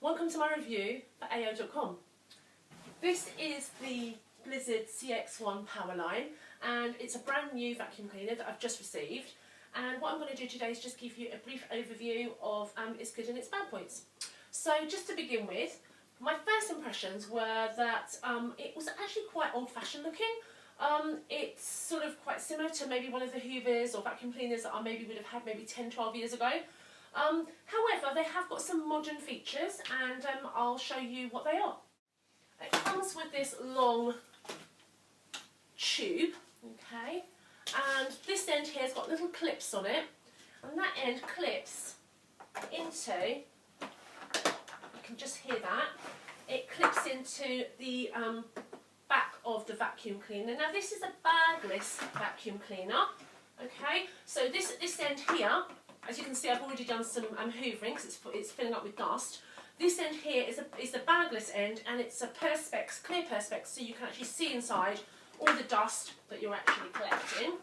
Welcome to my review for AO.com. This is the Blizzard CX1 power line, and it's a brand new vacuum cleaner that I've just received. And what I'm going to do today is just give you a brief overview of its good and its bad points. So just to begin with, my first impressions were that it was actually quite old-fashioned looking. It's sort of quite similar to maybe one of the Hoovers or vacuum cleaners that I maybe would have had maybe 10-12 years ago. However, they have got some modern features, and I'll show you what they are. It comes with this long tube, okay, and this end here has got little clips on it, and that end clips into, you can just hear that, it clips into the back of the vacuum cleaner. Now this is a bagless vacuum cleaner, okay, so this end here, as you can see, I've already done some hoovering because it's filling up with dust. This end here is the bagless end, and it's a perspex, clear perspex, so you can actually see inside all the dust that you're actually collecting.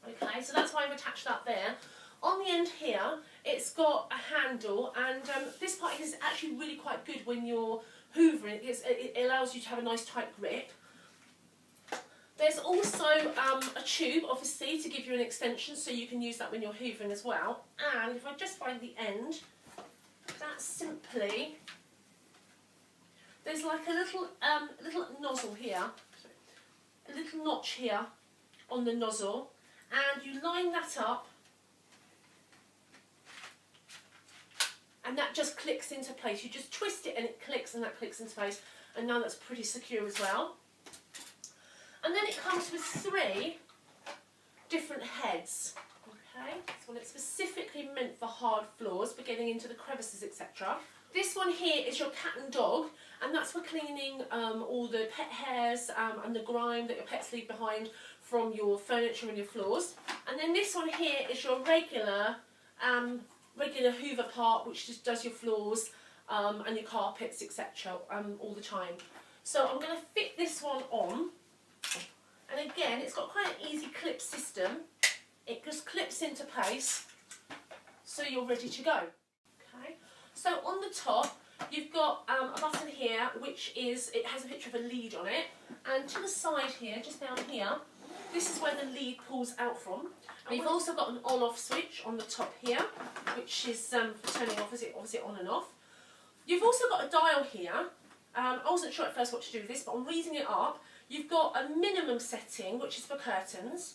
Okay, so that's why I've attached that there. On the end here, it's got a handle, and this part is actually really quite good when you're hoovering. It allows you to have a nice tight grip. There's also a tube, obviously, to give you an extension, so you can use that when you're hoovering as well. And if I just find the end, that's simply, there's like a little nozzle here, a little notch here on the nozzle, and you line that up, and that just clicks into place. You just twist it and it clicks, and that clicks into place, and now that's pretty secure as well. And then it comes with 3 different heads. Okay, so it's specifically meant for hard floors, for getting into the crevices, etc. This one here is your cat and dog, and that's for cleaning all the pet hairs and the grime that your pets leave behind from your furniture and your floors. And then this one here is your regular Hoover part, which just does your floors and your carpets, etc. All the time. So I'm going to fit this one on. And again, it's got quite an easy clip system. It just clips into place, so you're ready to go. Okay. So on the top, you've got a button here, which is, it has a picture of a lead on it, and to the side here, just down here, this is where the lead pulls out from. And you've also got an on-off switch on the top here, which is for turning off, obviously on and off. You've also got a dial here. I wasn't sure at first what to do with this, but I'm reading it up. You've got a minimum setting, which is for curtains.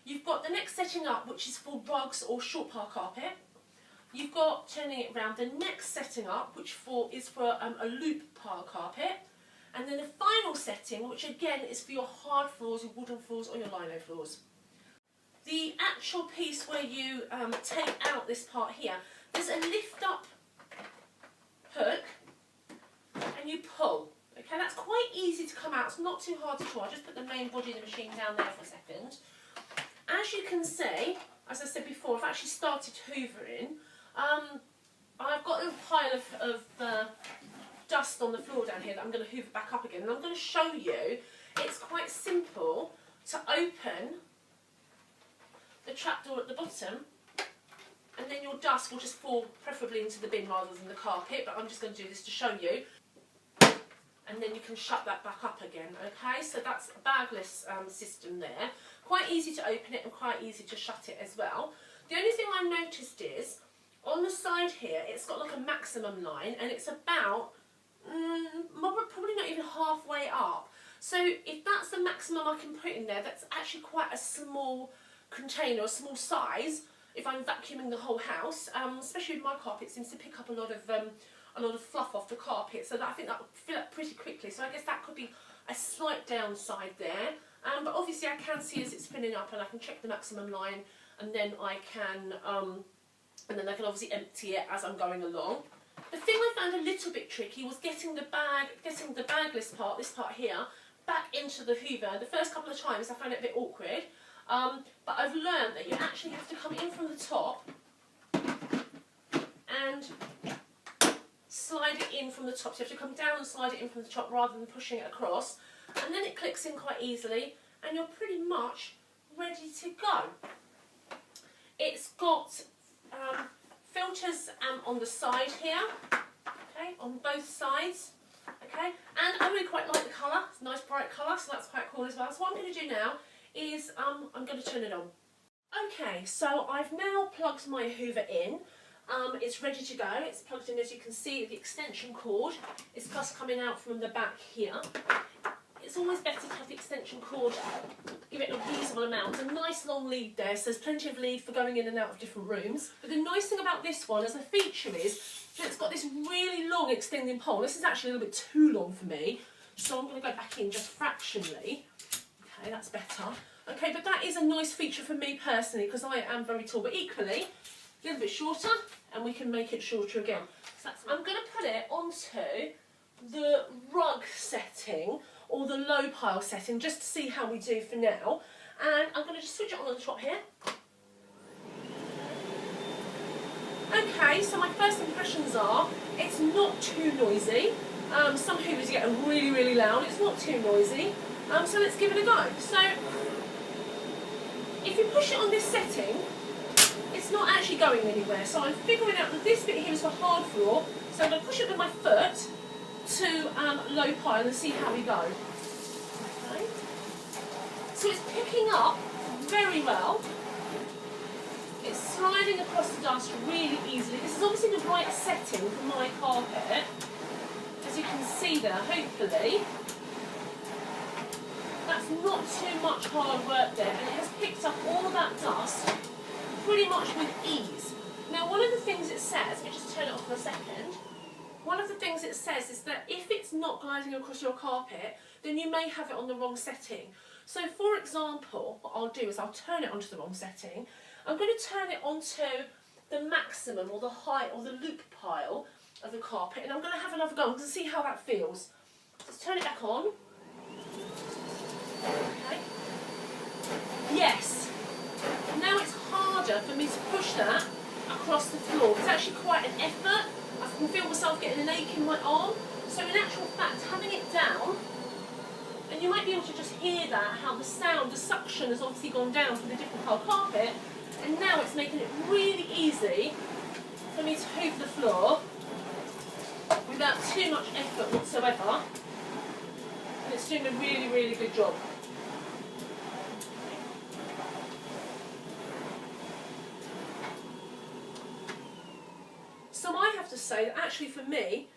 You've got the next setting up, which is for rugs or short pile carpet. You've got turning it around, the next setting up, which is for a loop pile carpet. And then the final setting, which again is for your hard floors, your wooden floors or your lino floors. The actual piece where you take out this part here, there's a lift up hook and you pull. Okay, that's quite easy to come out, it's not too hard to pull. I'll just put the main body of the machine down there for a second. As you can see, as I said before, I've actually started hoovering. I've got a little pile of dust on the floor down here that I'm going to hoover back up again, and I'm going to show you it's quite simple to open the trapdoor at the bottom, and then your dust will just fall preferably into the bin rather than the carpet, but I'm just going to do this to show you. And then you can shut that back up again, okay? So that's a bagless system there. Quite easy to open it and quite easy to shut it as well. The only thing I noticed is, on the side here, it's got like a maximum line, and it's about, probably not even halfway up. So if that's the maximum I can put in there, that's actually quite a small container, a small size, if I'm vacuuming the whole house, especially with my carpet, it seems to pick up a lot of fluff off the carpet, so that I think that would fill up pretty quickly. So I guess that could be a slight downside there. But obviously I can see as it's filling up, and I can check the maximum line, and then I can obviously empty it as I'm going along. The thing I found a little bit tricky was getting the bagless part, this part here, back into the Hoover. The first couple of times I found it a bit awkward, but I've learned that you actually have to come in from the top and slide it in from the top. So you have to come down and slide it in from the top rather than pushing it across, and then it clicks in quite easily, and you're pretty much ready to go. It's got filters on the side here, okay, okay, on both sides, okay, and I really quite like the colour. It's a nice bright colour, so that's quite cool as well. So what I'm going to do now is I'm going to turn it on. Okay, so I've now plugged my Hoover in. It's ready to go. It's plugged in, as you can see. The extension cord is just coming out from the back here. It's always better to have the extension cord, give it a reasonable amount. There's a nice long lead there, so there's plenty of lead for going in and out of different rooms. But the nice thing about this one as a feature is that it's got this really long extending pole. This is actually a little bit too long for me, so I'm going to go back in just fractionally. Okay, that's better. Okay, but that is a nice feature for me personally because I am very tall, but equally a little bit shorter, and we can make it shorter again. So I'm going to put it onto the rug setting or the low pile setting just to see how we do for now. And I'm going to just switch it on the top here. Okay, so my first impressions are it's not too noisy. Some Hoovers get really, really loud. It's not too noisy. So let's give it a go. So if you push it on this setting, it's not actually going anywhere. So I'm figuring out that this bit here is for hard floor. So I'm going to push it with my foot to low pile and see how we go. Okay. So it's picking up very well. It's sliding across the dust really easily. This is obviously the right setting for my carpet. As you can see there, hopefully. That's not too much hard work there, and it has picked up all of that dust pretty much with ease. Now, one of the things it says, let me just turn it off for a second. One of the things it says is that if it's not gliding across your carpet, then you may have it on the wrong setting. So, for example, what I'll do is I'll turn it onto the wrong setting. I'm going to turn it onto the maximum or the height or the loop pile of the carpet, and I'm going to have another go and see how that feels. Let's turn it back on. Okay. Yes. Now it's harder for me to push that across the floor. It's actually quite an effort. I can feel myself getting an ache in my arm. So in actual fact, having it down, and you might be able to just hear that, how the sound, the suction has obviously gone down from the different colour carpet, and now it's making it really easy for me to hoover the floor without too much effort whatsoever. And it's doing a really, really good job. So I have to say that actually for me,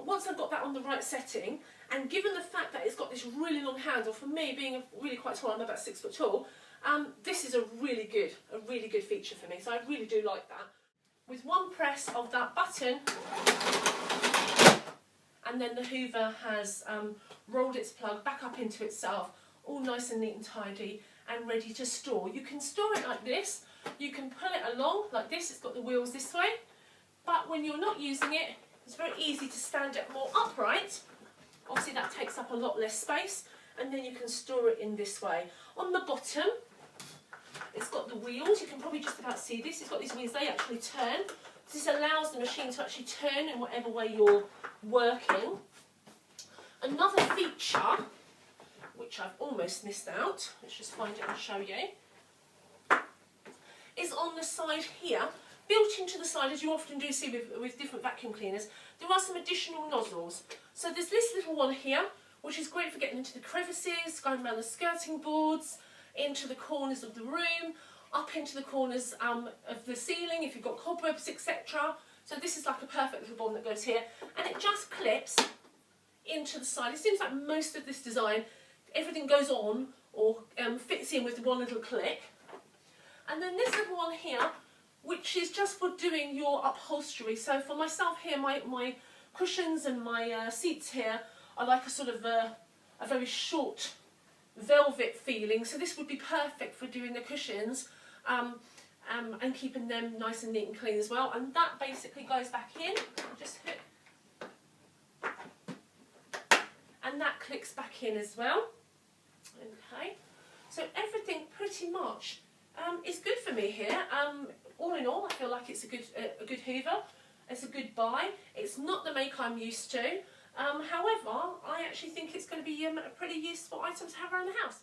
once I've got that on the right setting, and given the fact that it's got this really long handle, for me being really quite tall, I'm about 6 foot tall, this is a really good feature for me. So I really do like that. With one press of that button, and then the Hoover has rolled its plug back up into itself, all nice and neat and tidy and ready to store. You can store it like this, you can pull it along like this, it's got the wheels this way, but when you're not using it, it's very easy to stand it more upright. Obviously that takes up a lot less space, and then you can store it in this way. On the bottom, it's got the wheels, you can probably just about see this, it's got these wheels, they actually turn. This allows the machine to actually turn in whatever way you're working. Another feature, which I've almost missed out, let's just find it and show you, is on the side here. Built into the side, as you often do see with different vacuum cleaners, there are some additional nozzles. So there's this little one here, which is great for getting into the crevices, going around the skirting boards, into the corners of the room, up into the corners of the ceiling if you've got cobwebs, etc. So this is like a perfect little one that goes here, and it just clips into the side. It seems like most of this design, everything goes on or fits in with one little click. And then this little one here, which is just for doing your upholstery. So for myself here, my cushions and my seats here are like a sort of a very short velvet feeling. So this would be perfect for doing the cushions and keeping them nice and neat and clean as well. And that basically goes back in. Just hit. And that clicks back in as well. Okay. So everything pretty much is good for me here. All in all, I feel like it's a good Hoover. It's a good buy. It's not the make I'm used to. However, I actually think it's going to be a pretty useful item to have around the house.